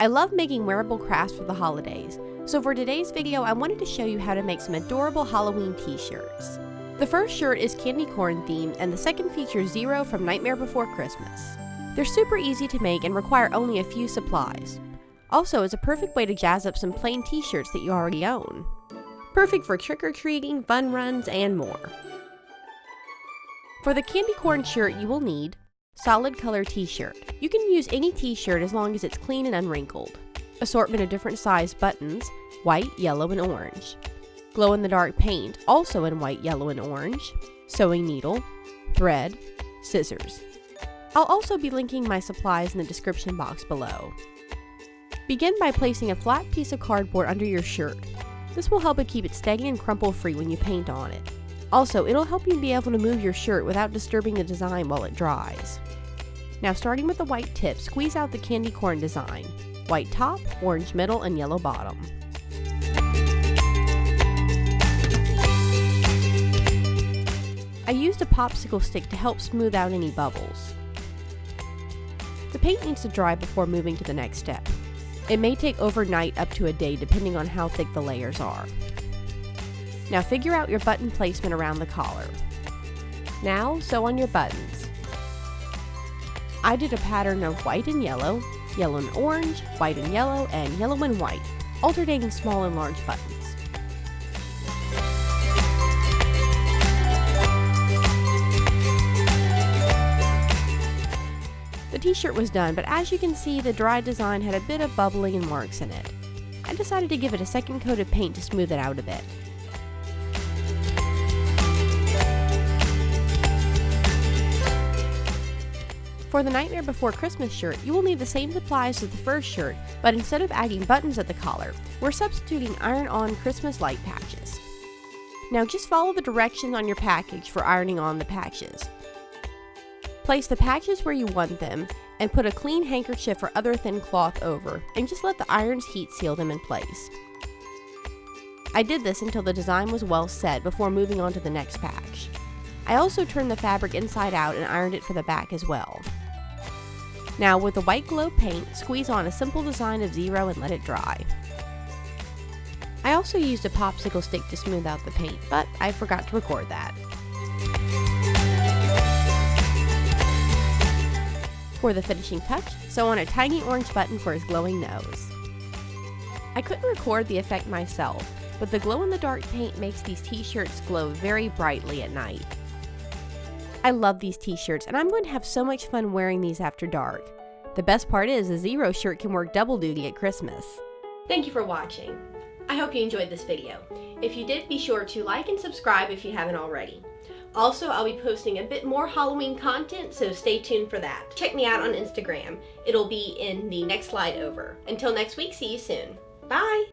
I love making wearable crafts for the holidays, so for today's video I wanted to show you how to make some adorable Halloween t-shirts. The first shirt is candy corn themed and the second features Zero from Nightmare Before Christmas. They're super easy to make and require only a few supplies. Also, it's a perfect way to jazz up some plain t-shirts that you already own. Perfect for trick-or-treating, fun runs, and more. For the candy corn shirt you will need solid color t-shirt. You can use any t-shirt as long as it's clean and unwrinkled. Assortment of different size buttons, white, yellow, and orange. Glow-in-the-dark paint, also in white, yellow, and orange. Sewing needle, thread, scissors. I'll also be linking my supplies in the description box below. Begin by placing a flat piece of cardboard under your shirt. This will help it keep it steady and crumple-free when you paint on it. Also, it'll help you be able to move your shirt without disturbing the design while it dries. Now, starting with the white tip, squeeze out the candy corn design. White top, orange middle, and yellow bottom. I used a popsicle stick to help smooth out any bubbles. The paint needs to dry before moving to the next step. It may take overnight up to a day depending on how thick the layers are. Now figure out your button placement around the collar. Now sew on your buttons. I did a pattern of white and yellow and orange, white and yellow and white, alternating small and large buttons. The t-shirt was done, but as you can see, the dry design had a bit of bubbling and marks in it. I decided to give it a second coat of paint to smooth it out a bit. For the Nightmare Before Christmas shirt, you will need the same supplies as the first shirt, but instead of adding buttons at the collar, we're substituting iron-on Christmas light patches. Now just follow the directions on your package for ironing on the patches. Place the patches where you want them, and put a clean handkerchief or other thin cloth over, and just let the iron's heat seal them in place. I did this until the design was well set before moving on to the next patch. I also turned the fabric inside out and ironed it for the back as well. Now with the white glow paint, squeeze on a simple design of Zero and let it dry. I also used a popsicle stick to smooth out the paint, but I forgot to record that. For the finishing touch, sew on a tiny orange button for his glowing nose. I couldn't record the effect myself, but the glow-in-the-dark paint makes these t-shirts glow very brightly at night. I love these t-shirts, and I'm going to have so much fun wearing these after dark. The best part is the Zero shirt can work double duty at Christmas. Thank you for watching. I hope you enjoyed this video. If you did, be sure to like and subscribe if you haven't already. Also, I'll be posting a bit more Halloween content, so stay tuned for that. Check me out on Instagram. It'll be in the next slide over. Until next week, see you soon. Bye!